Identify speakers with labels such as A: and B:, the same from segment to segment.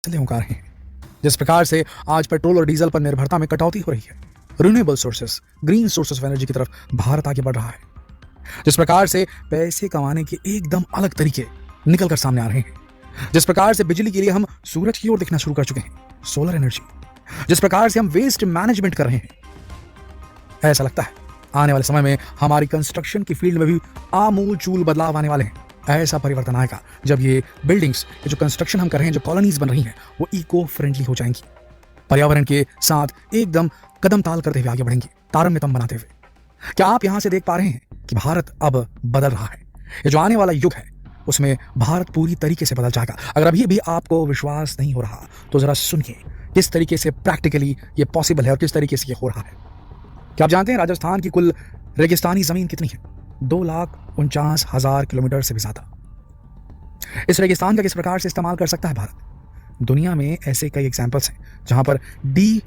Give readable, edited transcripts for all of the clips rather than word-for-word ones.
A: फासले उगा रहे हैं। जिस प्रकार से आज पेट्रोल और डीजल पर निर्भरता में कटौती हो रही है, renewable sources, green sources of energy की तरफ भारत आगे बढ़ रहा है। जिस प्रकार से पैसे कमाने के एकदम अलग तरीके निकल कर सामने आ रहे हैं, जिस प्रकार से बिजली के लिए हम सूरज की ओर देखना शुरू कर चुके हैं, सोलर एनर्जी, जिस प्रकार से हम वेस्ट मैनेजमेंट कर रहे हैं, ऐसा लगता है आने वाले समय में हमारी कंस्ट्रक्शन की फील्ड में भी आमूलचूल बदलाव आने वाले हैं। ऐसा परिवर्तन आएगा जब ये बिल्डिंग्स, ये जो कंस्ट्रक्शन हम कर रहे हैं, जो कॉलोनीज बन रही हैं, वो इको फ्रेंडली हो जाएंगी, पर्यावरण के साथ एकदम कदम ताल करते हुए आगे बढ़ेंगी, तारतम्य बनाते हुए। क्या आप यहां से देख पा रहे हैं कि भारत अब बदल रहा है? ये जो आने वाला युग है उसमें भारत पूरी तरीके से बदल जाएगा। अगर अभी भी आपको विश्वास नहीं हो रहा तो जरा सुनिए किस तरीके से प्रैक्टिकली ये पॉसिबल है और किस तरीके से ये हो रहा है। क्या आप जानते हैं राजस्थान की कुल रेगिस्तानी जमीन कितनी है? 2,49,000 किलोमीटर से भी ज्यादा। इस रेगिस्तान का किस प्रकार से इस्तेमाल कर सकता है भारत? दुनिया में ऐसे कई एग्जांपल्स हैं जहां पर डी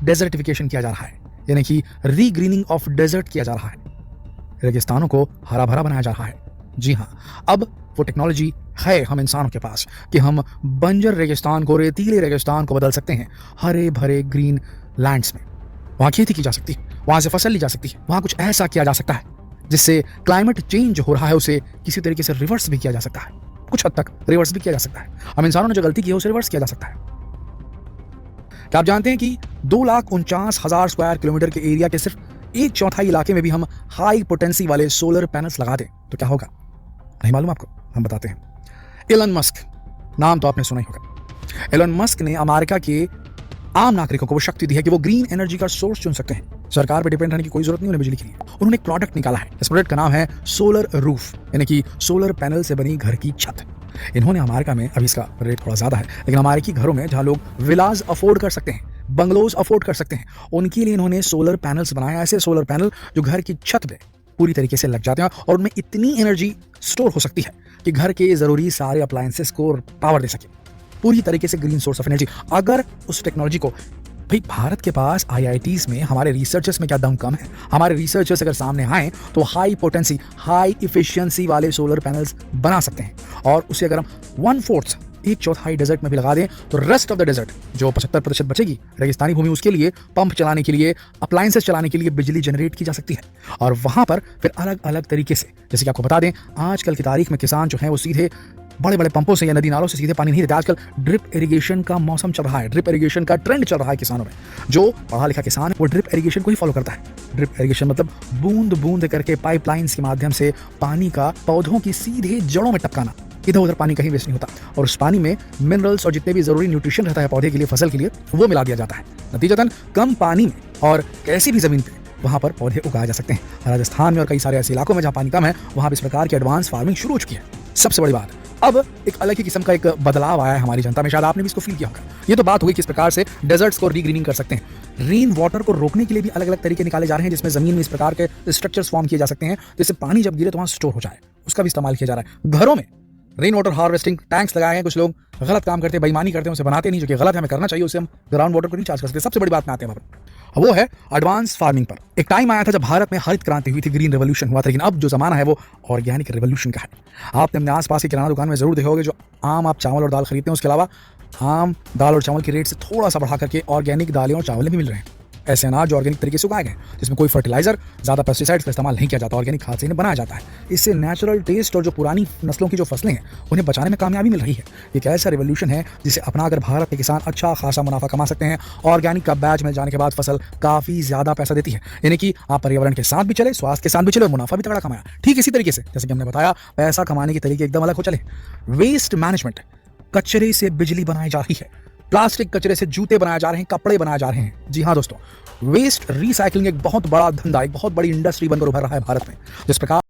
A: डेजर्टिफिकेशन किया जा रहा है, यानी कि रीग्रीनिंग ऑफ डेजर्ट किया जा रहा है, रेगिस्तानों को हरा भरा बनाया जा रहा है। जी हाँ, अब वो टेक्नोलॉजी है हम इंसानों के पास कि हम बंजर रेगिस्तान को, रेतीले रेगिस्तान को बदल सकते हैं हरे भरे ग्रीन लैंड्स में। वहां खेती की जा सकती है, वहां से फसल ली जा सकती है, वहां कुछ ऐसा किया जा सकता है जिससे क्लाइमेट चेंज हो रहा है उसे किसी तरीके से रिवर्स भी किया जा सकता है, कुछ हद तक रिवर्स भी किया जा सकता है। हम इंसानों ने जो गलती की है उसे रिवर्स किया जा सकता है। क्या आप जानते हैं कि 2,49,000 स्क्वायर किलोमीटर के एरिया के सिर्फ 1/4 इलाके में भी हम हाई पोटेंसी वाले सोलर पैनल्स लगा दें तो क्या होगा? नहीं मालूम आपको? हम बताते हैं। एलन मस्क, नाम तो आपने सुना ही होगा। एलन मस्क ने अमेरिका के आम नागरिकों को वो शक्ति दी है कि वो ग्रीन एनर्जी का सोर्स चुन सकते हैं। सरकार पर डिपेंड रहने की कोई जरूरत नहीं उन्हें बिजली के लिए। उन्होंने एक प्रोडक्ट निकाला है, इस प्रोडक्ट का नाम है सोलर रूफ, यानी कि सोलर पैनल से बनी घर की छत। इन्होंने अमेरिका में, अभी इसका रेट थोड़ा ज्यादा है, लेकिन अमेरिकी घरों में जहां लोग विलाज अफोर्ड कर सकते हैं, बंगलोज अफोर्ड कर सकते हैं, उनके लिए इन्होंने सोलर पैनल्स बनाया। ऐसे सोलर पैनल जो घर की छत पे पूरी तरीके से लग जाते हैं और उनमें इतनी एनर्जी स्टोर हो सकती है कि घर के जरूरी सारे अप्लायंसेस को पावर दे सके, पूरी तरीके से ग्रीन सोर्स ऑफ एनर्जी। अगर उस टेक्नोलॉजी को, भाई भारत के पास आईआईटीज में हमारे रिसर्चर्स में क्या दम कम है? हमारे रिसर्चर्स अगर सामने आए तो हाई पोटेंसी, हाई इफिशिएंसी वाले सोलर पैनल्स बना सकते हैं और उसे अगर हम 1/4, 1/4 डेजर्ट में भी लगा दें तो रेस्ट ऑफ द डेजर्ट जो 75% बचेगी रेगिस्तानी भूमि, उसके लिए पंप चलाने के लिए, अप्लायंसेस चलाने के लिए बिजली जनरेट की जा सकती है। और वहां पर फिर अलग अलग तरीके से, जैसे कि आपको बता दें, आजकल की तारीख में किसान जो है वो सीधे बड़े बड़े पंपों से या नदी नालों से सीधे पानी नहीं देते। आजकल ड्रिप इरिगेशन का मौसम चल रहा है, ड्रिप इरिगेशन का ट्रेंड चल रहा है किसानों में। जो पढ़ा लिखा किसान है वो ड्रिप इरिगेशन को ही फॉलो करता है। ड्रिप इरिगेशन मतलब बूंद बूंद करके पाइपलाइंस के माध्यम से पानी का पौधों की सीधे जड़ों में टपकाना, इधर उधर पानी कहीं वेस्ट नहीं होता और उस पानी में मिनरल्स और जितने भी जरूरी न्यूट्रिशन रहता है पौधे के लिए, फसल के लिए, वो मिला दिया जाता है। नतीजतन कम पानी में और कैसी भी जमीन पे वहां पर पौधे उगाए जा सकते हैं। राजस्थान में और कई सारे ऐसे इलाकों में जहां पानी कम है वहां भी इस प्रकार की एडवांस फार्मिंग शुरू हो चुकी है। सबसे बड़ी बात, अब एक अलग ही किस्म का एक बदलाव आया है हमारी जनता में, शायद आपने भी इसको फील किया होगा। ये तो बात हुई किस प्रकार से डेजर्ट्स को रीग्रीनिंग कर सकते हैं। रेन वाटर को रोकने के लिए भी अलग अलग तरीके निकाले जा रहे हैं जिसमें जमीन में इस प्रकार के स्ट्रक्चर्स फॉर्म किए जा सकते हैं जिससे पानी जब गिरे तो वहां स्टोर हो जाए, उसका भी इस्तेमाल किया जा रहा है। घरों में रेन वाटर हार्वेस्टिंग टैंक्स लगाए हैं। कुछ लोग गलत काम करते हैं, बेईमानी करते हैं, उसे बनाते नहीं, जो कि गलत है, हमें करना चाहिए। उसे हम ग्राउंड वाटर को नहीं चार्ज कर सकते। सबसे बड़ी बात में आते हैं वो है एडवांस फार्मिंग पर। एक टाइम आया था जब भारत में हरित क्रांति हुई थी, ग्रीन रेवोल्यूशन हुआ था, लेकिन अब जो जमाना है वो ऑर्गेनिक रेवोल्यूशन का है। आपने अपने आसपास की किराना दुकान में जरूर देखा होगा, जो आम आप चावल और दाल खरीदते हैं उसके अलावा आम दाल और चावल के रेट से थोड़ा सा बढ़ा करके ऑर्गेनिक दालें और चावल भी मिल रहे हैं। ऐसे अनाज जो ऑर्गेनिक तरीके से उगाए गए, जिसमें कोई फर्टिलाइजर, ज्यादा पेस्टिसाइड्स का इस्तेमाल नहीं किया जाता, ऑर्गेनिक खाद से इन्हें बनाया जाता है। इससे नेचुरल टेस्ट और जो पुरानी नस्लों की जो फसलें हैं उन्हें बचाने में कामयाबी मिल रही है। एक ऐसा रिवोल्यूशन है जिसे अपनाकर भारत के किसान अच्छा खासा मुनाफा कमा सकते हैं। ऑर्गेनिक का बैच मिल जाने के बाद फसल काफी ज्यादा पैसा देती है, यानी कि आप पर्यावरण के साथ भी चले, स्वास्थ्य के साथ भी चले और मुनाफा भी तगड़ा कमाया। ठीक इसी तरीके से जैसे कि हमने बताया, पैसा कमाने के तरीके एकदम अलग हो चले। वेस्ट मैनेजमेंट, कचरे से बिजली बनाई जा रही है, प्लास्टिक कचरे से जूते बनाए जा रहे हैं, कपड़े बनाए जा रहे हैं। जी हाँ दोस्तों, वेस्ट रिसाइकलिंग एक बहुत बड़ा धंधा, एक बहुत बड़ी इंडस्ट्री बनकर उभर रहा है भारत में। जिस प्रकार